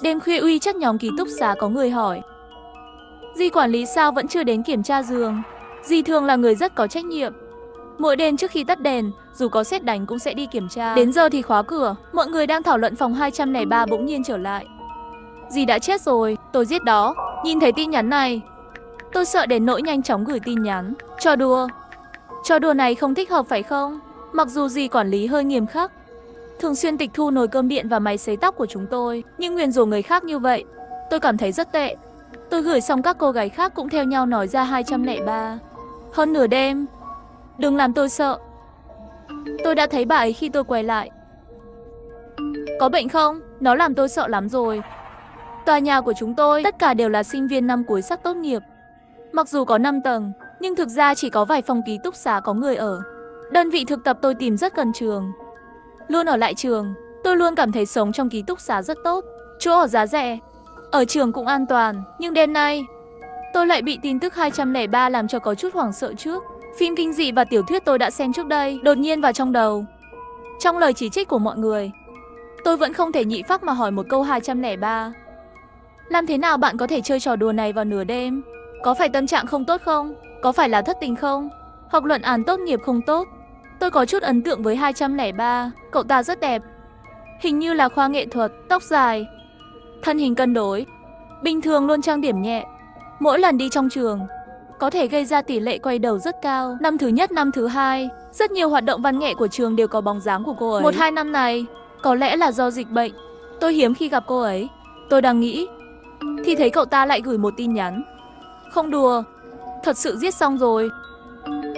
Đêm khuya uy chắc nhóm ký túc xá có người hỏi: dì quản lý sao vẫn chưa đến kiểm tra giường? Dì thường là người rất có trách nhiệm. Mỗi đêm trước khi tắt đèn, dù có sét đánh cũng sẽ đi kiểm tra. Đến giờ thì khóa cửa, mọi người đang thảo luận phòng 203 bỗng nhiên trở lại. Dì đã chết rồi, tôi giết đó. Nhìn thấy tin nhắn này, tôi sợ đến nỗi nhanh chóng gửi tin nhắn. Trò đùa. Trò đùa này không thích hợp phải không? Mặc dù dì quản lý hơi nghiêm khắc, thường xuyên tịch thu nồi cơm điện và máy sấy tóc của chúng tôi, nhưng nguyền rủa người khác như vậy, tôi cảm thấy rất tệ. Tôi gửi xong các cô gái khác cũng theo nhau nói ra 203. Hơn nửa đêm. Đừng làm tôi sợ. Tôi đã thấy bà ấy khi tôi quay lại. Có bệnh không? Nó làm tôi sợ lắm rồi. Tòa nhà của chúng tôi tất cả đều là sinh viên năm cuối sắp tốt nghiệp. Mặc dù có 5 tầng, nhưng thực ra chỉ có vài phòng ký túc xá có người ở. Đơn vị thực tập tôi tìm rất gần trường. Luôn ở lại trường, tôi luôn cảm thấy sống trong ký túc xá rất tốt. Chỗ ở giá rẻ, ở trường cũng an toàn. Nhưng đêm nay, tôi lại bị tin tức 203 làm cho có chút hoảng sợ trước. Phim kinh dị và tiểu thuyết tôi đã xem trước đây đột nhiên vào trong đầu. Trong lời chỉ trích của mọi người, tôi vẫn không thể nhị phác mà hỏi một câu 203. Làm thế nào bạn có thể chơi trò đùa này vào nửa đêm? Có phải tâm trạng không tốt không? Có phải là thất tình không? Hoặc luận án tốt nghiệp không tốt? Tôi có chút ấn tượng với 203, cậu ta rất đẹp. Hình như là khoa nghệ thuật, tóc dài, thân hình cân đối, bình thường luôn trang điểm nhẹ. Mỗi lần đi trong trường, có thể gây ra tỷ lệ quay đầu rất cao. Năm thứ nhất, năm thứ hai, rất nhiều hoạt động văn nghệ của trường đều có bóng dáng của cô ấy. 1-2 năm này, có lẽ là do dịch bệnh, tôi hiếm khi gặp cô ấy. Tôi đang nghĩ, thì thấy cậu ta lại gửi một tin nhắn. Không đùa, thật sự giết xong rồi.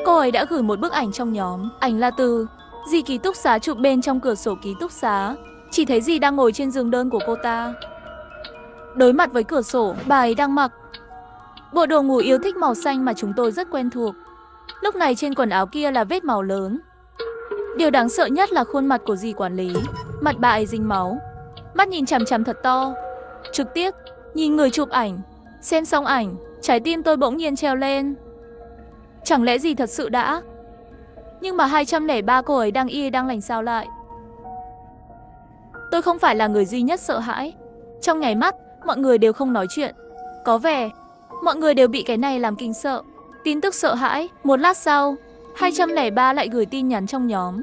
Cô ấy đã gửi một bức ảnh trong nhóm. Ảnh là từ dì ký túc xá chụp bên trong cửa sổ ký túc xá. Chỉ thấy dì đang ngồi trên giường đơn của cô ta. Đối mặt với cửa sổ, bà ấy đang mặc bộ đồ ngủ yêu thích màu xanh mà chúng tôi rất quen thuộc. Lúc này trên quần áo kia là vết máu lớn. Điều đáng sợ nhất là khuôn mặt của dì quản lý. Mặt bà ấy dính máu, mắt nhìn chằm chằm thật to. Trực tiếp nhìn người chụp ảnh. Xem xong ảnh, trái tim tôi bỗng nhiên treo lên. Chẳng lẽ dì thật sự đã? Nhưng mà 203 cô ấy đang yên đang lành sao lại? Tôi không phải là người duy nhất sợ hãi. Trong nháy mắt, mọi người đều không nói chuyện. Có vẻ mọi người đều bị cái này làm kinh sợ. Tin tức sợ hãi. Một lát sau, 203 lại gửi tin nhắn trong nhóm.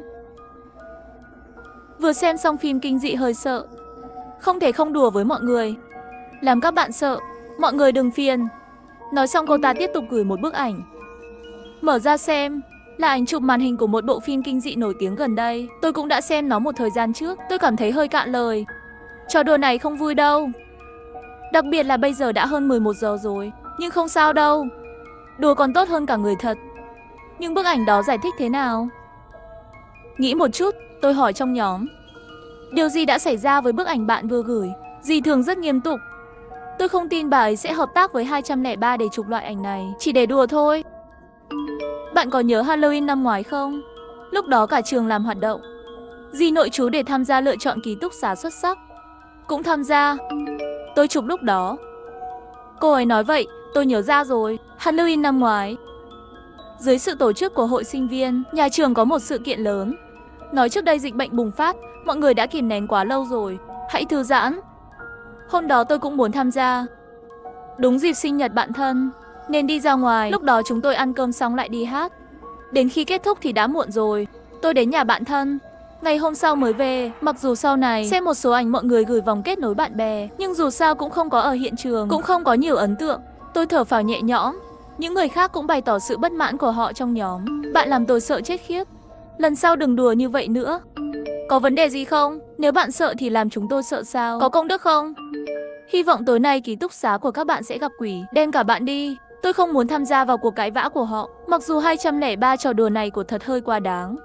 Vừa xem xong phim kinh dị hơi sợ, không thể không đùa với mọi người, làm các bạn sợ. Mọi người đừng phiền. Nói xong cô ta tiếp tục gửi một bức ảnh. Mở ra xem, là ảnh chụp màn hình của một bộ phim kinh dị nổi tiếng gần đây. Tôi cũng đã xem nó một thời gian trước. Tôi cảm thấy hơi cạn lời. Trò đùa này không vui đâu. Đặc biệt là bây giờ đã hơn 11 giờ rồi. Nhưng không sao đâu. Đùa còn tốt hơn cả người thật. Nhưng bức ảnh đó giải thích thế nào? Nghĩ một chút, tôi hỏi trong nhóm. Điều gì đã xảy ra với bức ảnh bạn vừa gửi? Dì thường rất nghiêm túc. Tôi không tin bà ấy sẽ hợp tác với 203 để chụp loại ảnh này. Chỉ để đùa thôi. Bạn có nhớ Halloween năm ngoái không? Lúc đó cả trường làm hoạt động. Dì nội trú để tham gia lựa chọn ký túc xá xuất sắc cũng tham gia. Tôi chụp lúc đó. Cô ấy nói vậy, tôi nhớ ra rồi. Halloween năm ngoái, dưới sự tổ chức của hội sinh viên, nhà trường có một sự kiện lớn. Nói trước đây dịch bệnh bùng phát, mọi người đã kìm nén quá lâu rồi. Hãy thư giãn. Hôm đó tôi cũng muốn tham gia. Đúng dịp sinh nhật bạn thân, nên đi ra ngoài. Lúc đó chúng tôi ăn cơm xong lại đi hát. Đến khi kết thúc thì đã muộn rồi. Tôi đến nhà bạn thân, ngày hôm sau mới về. Mặc dù sau này xem một số ảnh mọi người gửi vòng kết nối bạn bè, nhưng dù sao cũng không có ở hiện trường, cũng không có nhiều ấn tượng. Tôi thở phào nhẹ nhõm. Những người khác cũng bày tỏ sự bất mãn của họ trong nhóm. Bạn làm tôi sợ chết khiếp. Lần sau đừng đùa như vậy nữa. Có vấn đề gì không? Nếu bạn sợ thì làm chúng tôi sợ sao? Có công đức không? Hy vọng tối nay ký túc xá của các bạn sẽ gặp quỷ, đem cả bạn đi. Tôi không muốn tham gia vào cuộc cãi vã của họ. Mặc dù 203 trò đùa này của thật hơi quá đáng,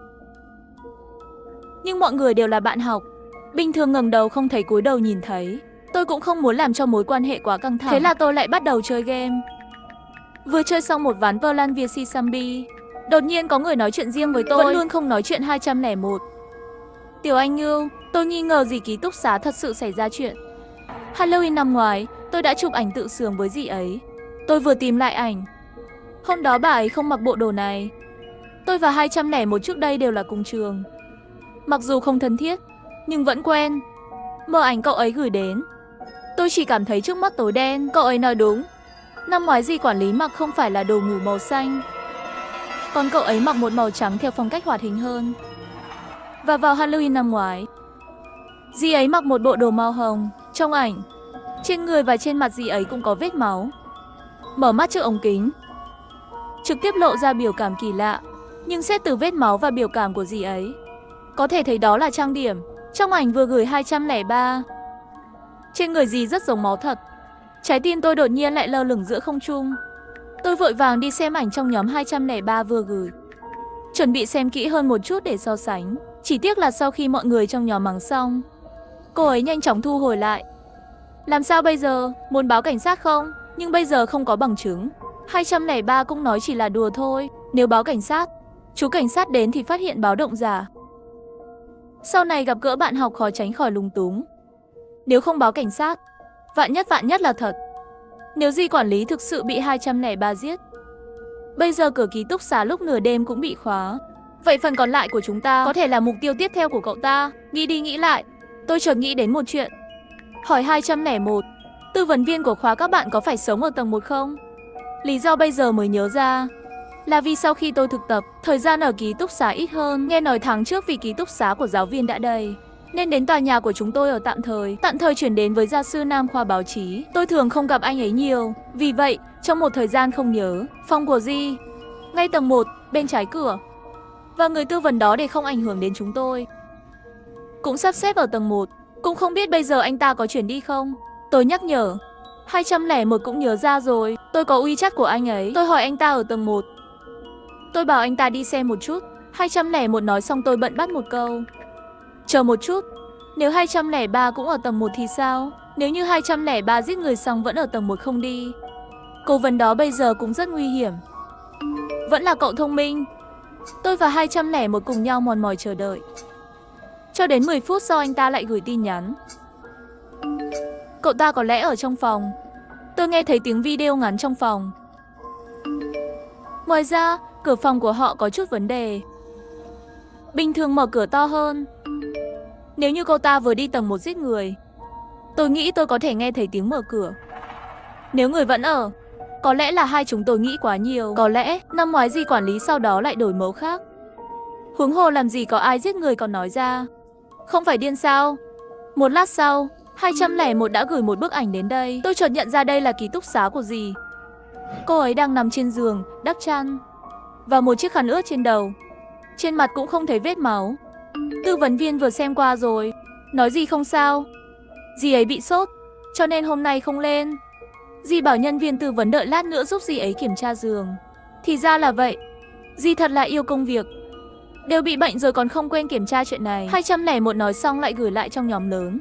nhưng mọi người đều là bạn học. Bình thường ngẩng đầu không thấy cúi đầu nhìn thấy. Tôi cũng không muốn làm cho mối quan hệ quá căng thẳng. Thế là tôi lại bắt đầu chơi game. Vừa chơi xong một ván Verlan vs Zombie, đột nhiên có người nói chuyện riêng với tôi. Vẫn luôn không nói chuyện 201. Tiểu Anh Ngưu, tôi nghi ngờ dì ký túc xá thật sự xảy ra chuyện. Halloween năm ngoái, tôi đã chụp ảnh tự sướng với dì ấy. Tôi vừa tìm lại ảnh. Hôm đó bà ấy không mặc bộ đồ này. Tôi và 201 trước đây đều là cùng trường. Mặc dù không thân thiết, nhưng vẫn quen. Mở ảnh cậu ấy gửi đến. Tôi chỉ cảm thấy trước mắt tối đen. Cậu ấy nói đúng. Năm ngoái dì quản lý mặc không phải là đồ ngủ màu xanh, còn cậu ấy mặc một màu trắng theo phong cách hoạt hình hơn. Và vào Halloween năm ngoái, dì ấy mặc một bộ đồ màu hồng. Trong ảnh, trên người và trên mặt dì ấy cũng có vết máu. Mở mắt trước ống kính, trực tiếp lộ ra biểu cảm kỳ lạ. Nhưng xét từ vết máu và biểu cảm của dì ấy, có thể thấy đó là trang điểm. Trong ảnh vừa gửi 203, trên người dì rất giống máu thật. Trái tim tôi đột nhiên lại lơ lửng giữa không trung. Tôi vội vàng đi xem ảnh trong nhóm 203 vừa gửi, chuẩn bị xem kỹ hơn một chút để so sánh. Chỉ tiếc là sau khi mọi người trong nhóm mắng xong, cô ấy nhanh chóng thu hồi lại. Làm sao bây giờ? Muốn báo cảnh sát không? Nhưng bây giờ không có bằng chứng. 203 cũng nói chỉ là đùa thôi. Nếu báo cảnh sát, chú cảnh sát đến thì phát hiện báo động giả. Sau này gặp gỡ bạn học khó tránh khỏi lúng túng. Nếu không báo cảnh sát, vạn nhất là thật. Nếu dì quản lý thực sự bị 203 giết, bây giờ cửa ký túc xá lúc nửa đêm cũng bị khóa. Vậy phần còn lại của chúng ta có thể là mục tiêu tiếp theo của cậu ta. Nghĩ đi nghĩ lại, tôi chợt nghĩ đến một chuyện. Hỏi 201, tư vấn viên của khóa các bạn có phải sống ở tầng 1 không? Lý do bây giờ mới nhớ ra là vì sau khi tôi thực tập, thời gian ở ký túc xá ít hơn. Nghe nói tháng trước vì ký túc xá của giáo viên đã đầy, nên đến tòa nhà của chúng tôi ở tạm thời chuyển đến với gia sư Nam khoa báo chí. Tôi thường không gặp anh ấy nhiều, vì vậy trong một thời gian không nhớ, phòng của Di ngay tầng 1, bên trái cửa. Và người tư vấn đó để không ảnh hưởng đến chúng tôi cũng sắp xếp ở tầng 1. Cũng không biết bây giờ anh ta có chuyển đi không? Tôi nhắc nhở. 201 cũng nhớ ra rồi. Tôi có WeChat của anh ấy. Tôi hỏi anh ta ở tầng 1. Tôi bảo anh ta đi xem một chút. 201 nói xong tôi bận bắt một câu. Chờ một chút. Nếu 203 cũng ở tầng 1 thì sao? Nếu như 203 giết người xong vẫn ở tầng 1 không đi, cố vấn đó bây giờ cũng rất nguy hiểm. Vẫn là cậu thông minh. Tôi và 201 cùng nhau mòn mỏi chờ đợi. Cho đến 10 phút sau anh ta lại gửi tin nhắn. Cậu ta có lẽ ở trong phòng. Tôi nghe thấy tiếng video ngắn trong phòng. Ngoài ra, cửa phòng của họ có chút vấn đề. Bình thường mở cửa to hơn. Nếu như cô ta vừa đi tầng 1 giết người, tôi nghĩ tôi có thể nghe thấy tiếng mở cửa. Nếu người vẫn ở, có lẽ là hai chúng tôi nghĩ quá nhiều. Có lẽ năm ngoái dì quản lý sau đó lại đổi mẫu khác. Huống hồ làm gì có ai giết người còn nói ra. Không phải điên sao? Một lát sau, 201 đã gửi một bức ảnh đến đây. Tôi chợt nhận ra đây là ký túc xá của dì. Cô ấy đang nằm trên giường, đắp chăn và một chiếc khăn ướt trên đầu. Trên mặt cũng không thấy vết máu. Tư vấn viên vừa xem qua rồi, nói dì không sao. Dì ấy bị sốt, cho nên hôm nay không lên. Dì bảo nhân viên tư vấn đợi lát nữa giúp dì ấy kiểm tra giường. Thì ra là vậy. Dì thật là yêu công việc. Đều bị bệnh rồi còn không quên kiểm tra chuyện này. 201 nói xong lại gửi lại trong nhóm lớn.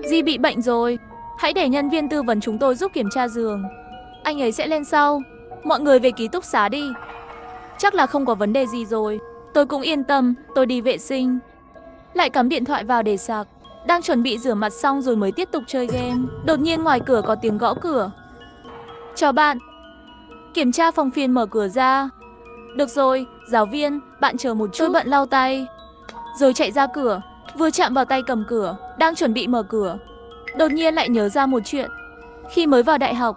Dì bị bệnh rồi, hãy để nhân viên tư vấn chúng tôi giúp kiểm tra giường. Anh ấy sẽ lên sau. Mọi người về ký túc xá đi. Chắc là không có vấn đề gì rồi. Tôi cũng yên tâm, tôi đi vệ sinh. Lại cắm điện thoại vào để sạc. Đang chuẩn bị rửa mặt xong rồi mới tiếp tục chơi game. Đột nhiên ngoài cửa có tiếng gõ cửa. Chào bạn. Kiểm tra phòng phiền mở cửa ra. Được rồi, giáo viên, bạn chờ một chút. Tôi bận lau tay rồi chạy ra cửa. Vừa chạm vào tay cầm cửa, đang chuẩn bị mở cửa, đột nhiên lại nhớ ra một chuyện. Khi mới vào đại học,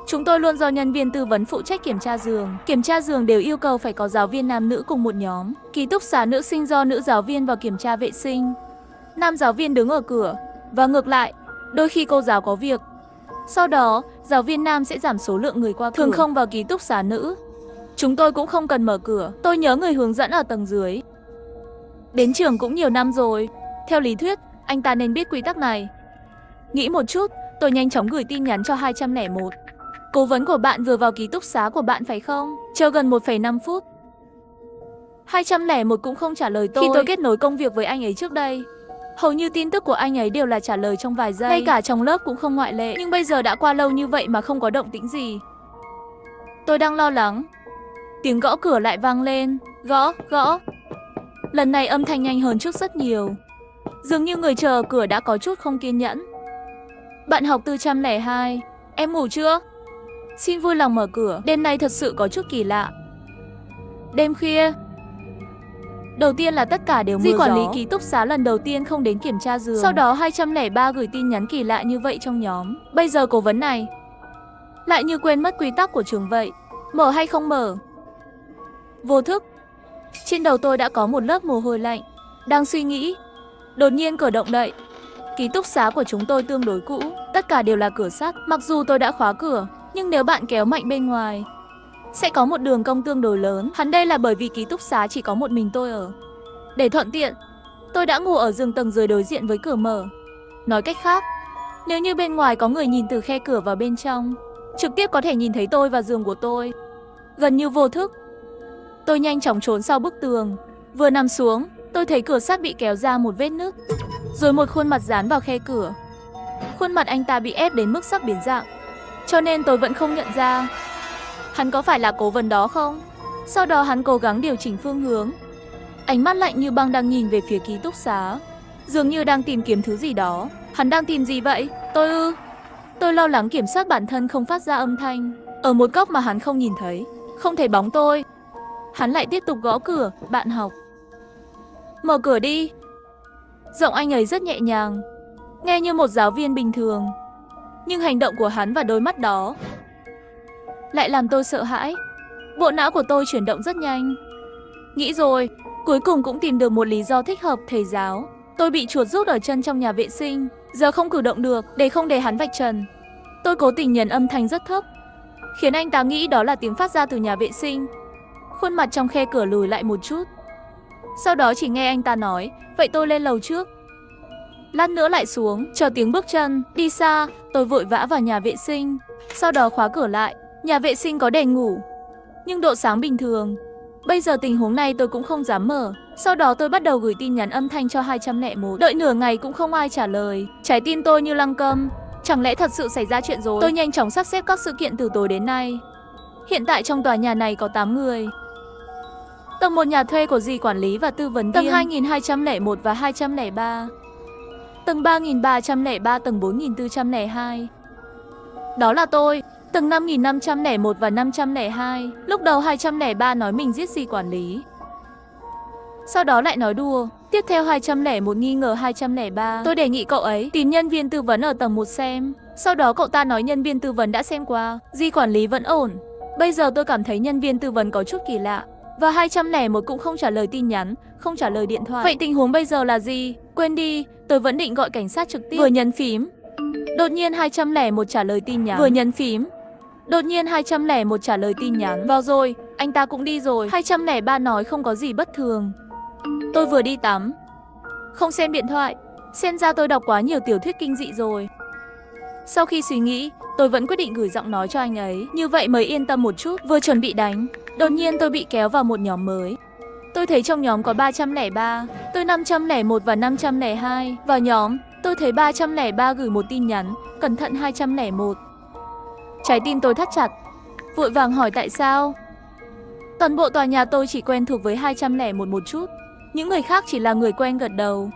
chúng tôi luôn do nhân viên tư vấn phụ trách kiểm tra giường. Kiểm tra giường đều yêu cầu phải có giáo viên nam nữ cùng một nhóm. Ký túc xá nữ sinh do nữ giáo viên vào kiểm tra vệ sinh, nam giáo viên đứng ở cửa. Và ngược lại, đôi khi cô giáo có việc, sau đó giáo viên nam sẽ giảm số lượng người qua cửa. Thường không vào ký túc xá nữ. Chúng tôi cũng không cần mở cửa. Tôi nhớ người hướng dẫn ở tầng dưới. Đến trường cũng nhiều năm rồi. Theo lý thuyết, anh ta nên biết quy tắc này. Nghĩ một chút, tôi nhanh chóng gửi tin nhắn cho 201. Cố vấn của bạn vừa vào ký túc xá của bạn phải không? Chờ gần 1,5 phút. 201 cũng không trả lời tôi. Khi tôi kết nối công việc với anh ấy trước đây, hầu như tin tức của anh ấy đều là trả lời trong vài giây. Ngay cả trong lớp cũng không ngoại lệ. Nhưng bây giờ đã qua lâu như vậy mà không có động tĩnh gì. Tôi đang lo lắng. Tiếng gõ cửa lại vang lên. Gõ. Lần này âm thanh nhanh hơn trước rất nhiều. Dường như người chờ ở cửa đã có chút không kiên nhẫn. Bạn học 402, em ngủ chưa? Xin vui lòng mở cửa, đêm nay thật sự có chút kỳ lạ. Đêm khuya, Đầu tiên là tất cả đều mưa gió. Di quản lý ký túc xá lần đầu tiên không đến kiểm tra giường. Sau đó 203 gửi tin nhắn kỳ lạ như vậy trong nhóm. Bây giờ cố vấn này lại như quên mất quy tắc của trường vậy. Mở hay không mở? Vô thức. Trên đầu tôi đã có một lớp mồ hôi lạnh. Đang suy nghĩ, đột nhiên cửa động đậy. Ký túc xá của chúng tôi tương đối cũ, tất cả đều là cửa sắt. Mặc dù tôi đã khóa cửa, nhưng nếu bạn kéo mạnh bên ngoài sẽ có một đường cong tương đối lớn. Hẳn đây là bởi vì ký túc xá chỉ có một mình tôi ở. Để thuận tiện, tôi đã ngủ ở giường tầng dưới đối diện với cửa mở. Nói cách khác, nếu như bên ngoài có người nhìn từ khe cửa vào bên trong, trực tiếp có thể nhìn thấy tôi và giường của tôi. Gần như vô thức, tôi nhanh chóng trốn sau bức tường. Vừa nằm xuống, tôi thấy cửa sắt bị kéo ra một vết nứt, rồi một khuôn mặt dán vào khe cửa. Khuôn mặt anh ta bị ép đến mức sắp biến dạng, cho nên tôi vẫn không nhận ra. Hắn có phải là cố vấn đó không? Sau đó hắn cố gắng điều chỉnh phương hướng. Ánh mắt lạnh như băng đang nhìn về phía ký túc xá, dường như đang tìm kiếm thứ gì đó. Hắn đang tìm gì vậy? Tôi lo lắng kiểm soát bản thân không phát ra âm thanh. Ở một góc mà hắn không nhìn thấy, không thấy bóng tôi. Hắn lại tiếp tục gõ cửa. Bạn học, mở cửa đi. Giọng anh ấy rất nhẹ nhàng, nghe như một giáo viên bình thường. Nhưng hành động của hắn và đôi mắt đó lại làm tôi sợ hãi. Bộ não của tôi chuyển động rất nhanh. Nghĩ rồi, cuối cùng cũng tìm được một lý do thích hợp. Thầy giáo, tôi bị chuột rút ở chân trong nhà vệ sinh, giờ không cử động được, để không để hắn vạch trần. Tôi cố tình nhấn âm thanh rất thấp, khiến anh ta nghĩ đó là tiếng phát ra từ nhà vệ sinh. Khuôn mặt trong khe cửa lùi lại một chút. Sau đó chỉ nghe anh ta nói, vậy tôi lên lầu trước. Lát nữa lại xuống, chờ tiếng bước chân, đi xa. Tôi vội vã vào nhà vệ sinh, sau đó khóa cửa lại. Nhà vệ sinh có đèn ngủ, nhưng độ sáng bình thường. Bây giờ tình huống này tôi cũng không dám mở. Sau đó tôi bắt đầu gửi tin nhắn âm thanh cho 201. Đợi nửa ngày cũng không ai trả lời. Trái tim tôi như lăng câm. Chẳng lẽ thật sự xảy ra chuyện rồi? Tôi nhanh chóng sắp xếp các sự kiện từ tối đến nay. Hiện tại trong tòa nhà này có 8 người. Tầng 1 nhà thuê của dì quản lý và tư vấn viên. Tầng 2201 và 203. Tầng 3303, tầng 4402. Đó là tôi. Tầng 5501 và 502. Lúc đầu 203 nói mình giết dì quản lý, sau đó lại nói đùa. Tiếp theo 201 nghi ngờ 203. Tôi đề nghị cậu ấy tìm nhân viên tư vấn ở tầng 1 xem. Sau đó cậu ta nói nhân viên tư vấn đã xem qua, dì quản lý vẫn ổn. Bây giờ tôi cảm thấy nhân viên tư vấn có chút kỳ lạ. Và 201 cũng không trả lời tin nhắn, không trả lời điện thoại. Vậy tình huống bây giờ là gì? Quên đi, tôi vẫn định gọi cảnh sát trực tiếp. Vừa nhấn phím, đột nhiên 201 trả lời tin nhắn. Vừa nhấn phím, đột nhiên 201 trả lời tin nhắn. Vào rồi, anh ta cũng đi rồi. 203 nói không có gì bất thường. Tôi vừa đi tắm, không xem điện thoại. Xem ra tôi đọc quá nhiều tiểu thuyết kinh dị rồi. Sau khi suy nghĩ, tôi vẫn quyết định gửi giọng nói cho anh ấy, như vậy mới yên tâm một chút. Vừa chuẩn bị đánh, đột nhiên tôi bị kéo vào một nhóm mới. Tôi thấy trong nhóm có 303, tôi 501 và 502. Vào nhóm, tôi thấy 303 gửi một tin nhắn, cẩn thận 201. Trái tim tôi thắt chặt, vội vàng hỏi tại sao. Toàn bộ tòa nhà tôi chỉ quen thuộc với 201 một chút, những người khác chỉ là người quen gật đầu.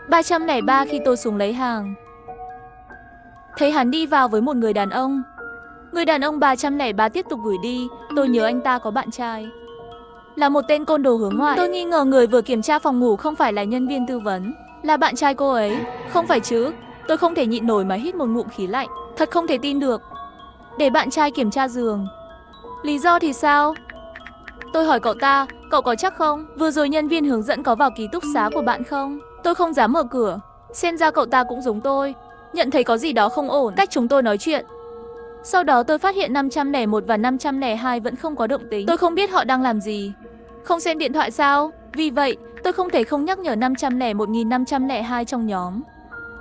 303 khi tôi xuống lấy hàng, thấy hắn đi vào với một người đàn ông. Người đàn ông 303 tiếp tục gửi đi, tôi nhớ anh ta có bạn trai, là một tên côn đồ hướng ngoại. Tôi nghi ngờ người vừa kiểm tra phòng ngủ không phải là nhân viên tư vấn, là bạn trai cô ấy. Không phải chứ? Tôi không thể nhịn nổi mà hít một ngụm khí lạnh. Thật không thể tin được. Để bạn trai kiểm tra giường, lý do thì sao? Tôi hỏi cậu ta, cậu có chắc không? Vừa rồi nhân viên hướng dẫn có vào ký túc xá của bạn không? Tôi không dám mở cửa. Xem ra cậu ta cũng giống tôi, nhận thấy có gì đó không ổn cách chúng tôi nói chuyện. Sau đó tôi phát hiện 501 và 502 vẫn không có động tĩnh. Tôi không biết họ đang làm gì. Không xem điện thoại sao? Vì vậy, tôi không thể không nhắc nhở 501 502 trong nhóm.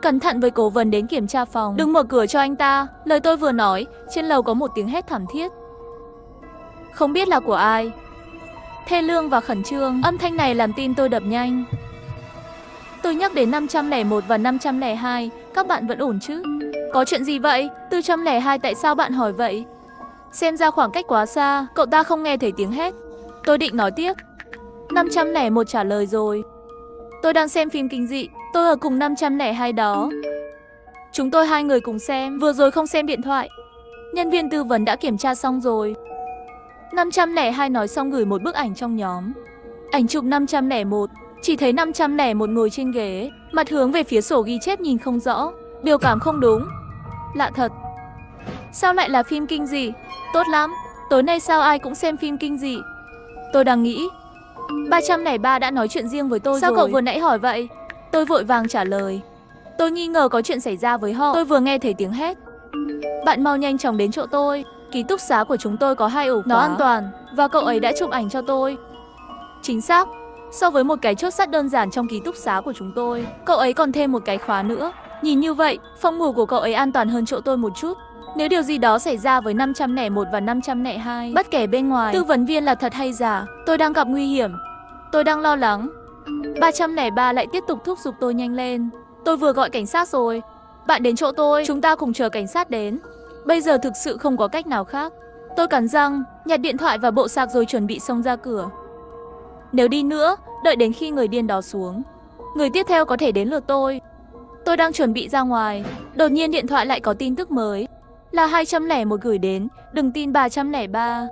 Cẩn thận với cố vấn đến kiểm tra phòng, đừng mở cửa cho anh ta. Lời tôi vừa nói, trên lầu có một tiếng hét thảm thiết. Không biết là của ai. Thê lương và khẩn trương, âm thanh này làm tim tôi đập nhanh. Tôi nhắc đến 501 và 502, các bạn vẫn ổn chứ? Có chuyện gì vậy? 402 tại sao bạn hỏi vậy? Xem ra khoảng cách quá xa, cậu ta không nghe thấy tiếng hét. Tôi định nói tiếp. 501 trả lời rồi. Tôi đang xem phim kinh dị, tôi ở cùng 502 đó. Chúng tôi hai người cùng xem, vừa rồi không xem điện thoại. Nhân viên tư vấn đã kiểm tra xong rồi. 502 nói xong gửi một bức ảnh trong nhóm. Ảnh chụp 501. Chỉ thấy 501 ngồi trên ghế, mặt hướng về phía sổ ghi chép nhìn không rõ, biểu cảm không đúng. Lạ thật. Sao lại là phim kinh dị? Tốt lắm, tối nay sao ai cũng xem phim kinh dị? Tôi đang nghĩ. 303 đã nói chuyện riêng với tôi Sao rồi. cậu Cậu vừa nãy hỏi vậy? Tôi vội vàng trả lời. Tôi nghi ngờ có chuyện xảy ra với họ. Tôi vừa nghe thấy tiếng hét. Bạn mau nhanh chóng đến chỗ tôi. Ký túc xá của chúng tôi có 2 ổ khóa. Nó an toàn và cậu ấy đã chụp ảnh cho tôi. Chính xác. So với một cái chốt sắt đơn giản trong ký túc xá của chúng tôi, cậu ấy còn thêm một cái khóa nữa. Nhìn như vậy, phòng ngủ của cậu ấy an toàn hơn chỗ tôi một chút. Nếu điều gì đó xảy ra với 501 và 502, bất kể bên ngoài, tư vấn viên là thật hay giả, tôi đang gặp nguy hiểm. Tôi đang lo lắng. 303 lại tiếp tục thúc giục tôi nhanh lên. Tôi vừa gọi cảnh sát rồi. Bạn đến chỗ tôi, chúng ta cùng chờ cảnh sát đến. Bây giờ thực sự không có cách nào khác. Tôi cắn răng, nhặt điện thoại và bộ sạc rồi chuẩn bị xông ra cửa. Nếu đi nữa, đợi đến khi người điên đó xuống, người tiếp theo có thể đến lượt tôi. Tôi đang chuẩn bị ra ngoài, đột nhiên điện thoại lại có tin tức mới. Là 201 gửi đến, đừng tin 303.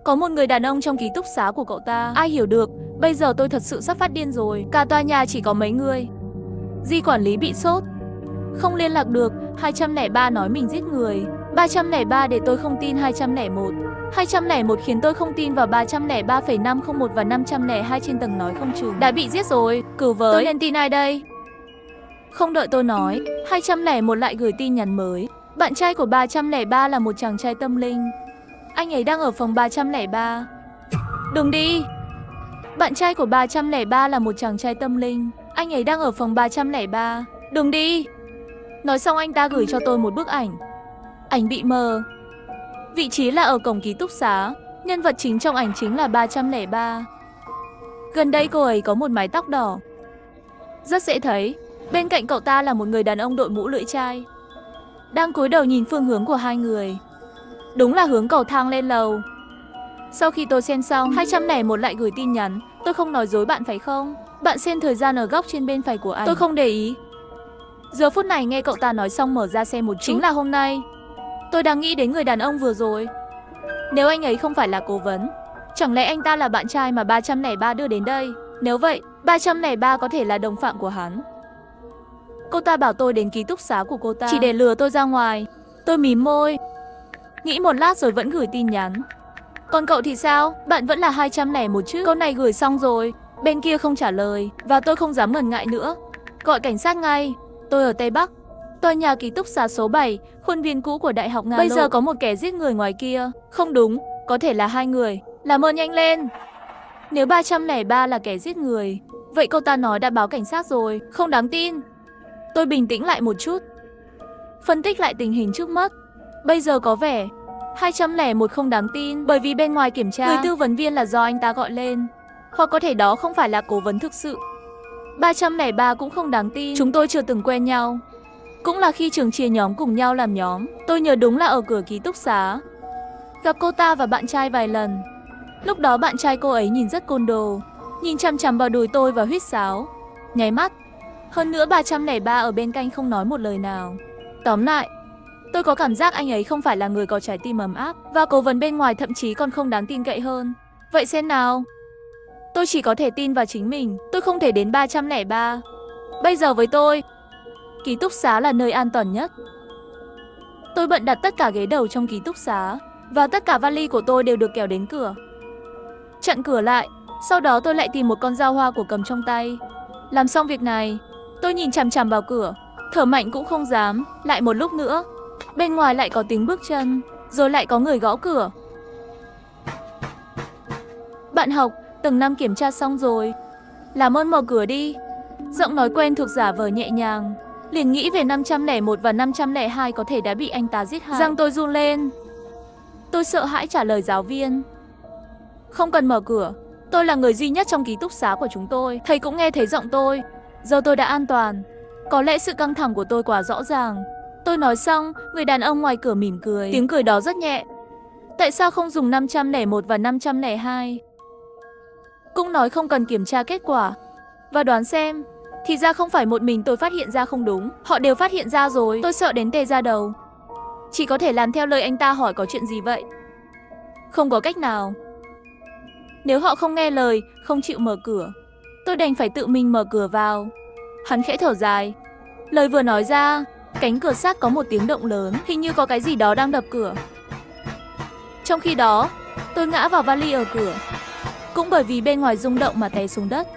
Có một người đàn ông trong ký túc xá của cậu ta. Ai hiểu được, bây giờ tôi thật sự sắp phát điên rồi. Cả tòa nhà chỉ có mấy người. Di quản lý bị sốt, không liên lạc được. 203 nói mình giết người. 303 để tôi không tin 201. 201 khiến tôi không tin vào 303,501 và 502 trên tầng nói không chừng đã bị giết rồi. Cử với. Tôi nên tin ai đây? Không đợi tôi nói, 201 lại gửi tin nhắn mới. Bạn trai của 303 là một chàng trai tâm linh. Anh ấy đang ở phòng 303. Đừng đi. Bạn trai của 303 là một chàng trai tâm linh. Anh ấy đang ở phòng 303. Đừng đi. Nói xong anh ta gửi cho tôi một bức ảnh. Ảnh bị mờ. Vị trí là ở cổng ký túc xá. Nhân vật chính trong ảnh chính là 303. Gần đây cô ấy có một mái tóc đỏ. Rất dễ thấy. Bên cạnh cậu ta là một người đàn ông đội mũ lưỡi chai, đang cúi đầu nhìn phương hướng của hai người. Đúng là hướng cầu thang lên lầu. Sau khi tôi xem xong, 201 lại gửi tin nhắn. Tôi không nói dối bạn phải không? Bạn xem thời gian ở góc trên bên phải của ảnh. Tôi không để ý. Giờ phút này nghe cậu ta nói xong mở ra xem một chút. Chính là hôm nay. Tôi đang nghĩ đến người đàn ông vừa rồi. Nếu anh ấy không phải là cố vấn, chẳng lẽ anh ta là bạn trai mà 303 đưa đến đây? Nếu vậy, 303 có thể là đồng phạm của hắn. Cô ta bảo tôi đến ký túc xá của cô ta chỉ để lừa tôi ra ngoài. Tôi mím môi, nghĩ một lát rồi vẫn gửi tin nhắn. Còn cậu thì sao? Bạn vẫn là 201 chứ? Câu này gửi xong rồi, bên kia không trả lời và tôi không dám ngần ngại nữa. Gọi cảnh sát ngay. Tôi ở Tây Bắc, tòa nhà ký túc xá số 7, khuôn viên cũ của Đại học Nga Lộ. Bây giờ có một kẻ giết người ngoài kia. Không đúng, có thể là 2 người. Làm ơn nhanh lên. Nếu 303 là kẻ giết người, vậy cô ta nói đã báo cảnh sát rồi. Không đáng tin. Tôi bình tĩnh lại một chút, phân tích lại tình hình trước mắt. Bây giờ có vẻ 201 không đáng tin, bởi vì bên ngoài kiểm tra, người tư vấn viên là do anh ta gọi lên. Hoặc có thể đó không phải là cố vấn thực sự. 303 cũng không đáng tin, chúng tôi chưa từng quen nhau. Cũng là khi trường chia nhóm cùng nhau làm nhóm. Tôi nhớ đúng là ở cửa ký túc xá, gặp cô ta và bạn trai vài lần. Lúc đó bạn trai cô ấy nhìn rất côn đồ, nhìn chằm chằm vào đùi tôi và huýt sáo, nháy mắt. Hơn nữa 303 ở bên cạnh không nói một lời nào. Tóm lại, tôi có cảm giác anh ấy không phải là người có trái tim ấm áp, và cố vấn bên ngoài thậm chí còn không đáng tin cậy hơn. Vậy xem nào. Tôi chỉ có thể tin vào chính mình. Tôi không thể đến 303. Bây giờ với tôi, ký túc xá là nơi an toàn nhất. Tôi bận đặt tất cả ghế đầu trong ký túc xá, và tất cả vali của tôi đều được kéo đến cửa, chặn cửa lại. Sau đó tôi lại tìm một con dao hoa của cầm trong tay. Làm xong việc này, tôi nhìn chằm chằm vào cửa, thở mạnh cũng không dám. Lại một lúc nữa, bên ngoài lại có tiếng bước chân, rồi lại có người gõ cửa. Bạn học, tầng 5 kiểm tra xong rồi. Làm ơn mở cửa đi. Giọng nói quen thuộc giả vờ nhẹ nhàng. Liền nghĩ về 501 và 502 có thể đã bị anh ta giết hại. Răng tôi run lên. Tôi sợ hãi trả lời giáo viên. Không cần mở cửa. Tôi là người duy nhất trong ký túc xá của chúng tôi. Thầy cũng nghe thấy giọng tôi. Giờ tôi đã an toàn. Có lẽ sự căng thẳng của tôi quá rõ ràng. Tôi nói xong, người đàn ông ngoài cửa mỉm cười. Tiếng cười đó rất nhẹ. Tại sao không dùng 501 và 502? Cũng nói không cần kiểm tra kết quả. Và đoán xem. Thì ra không phải một mình tôi phát hiện ra không đúng. Họ đều phát hiện ra rồi. Tôi sợ đến tê da đầu. Chỉ có thể làm theo lời anh ta hỏi có chuyện gì vậy. Không có cách nào. Nếu họ không nghe lời, không chịu mở cửa, tôi đành phải tự mình mở cửa vào. Hắn khẽ thở dài. Lời vừa nói ra, cánh cửa sắt có một tiếng động lớn, hình như có cái gì đó đang đập cửa. Trong khi đó, tôi ngã vào vali ở cửa, cũng bởi vì bên ngoài rung động mà té xuống đất.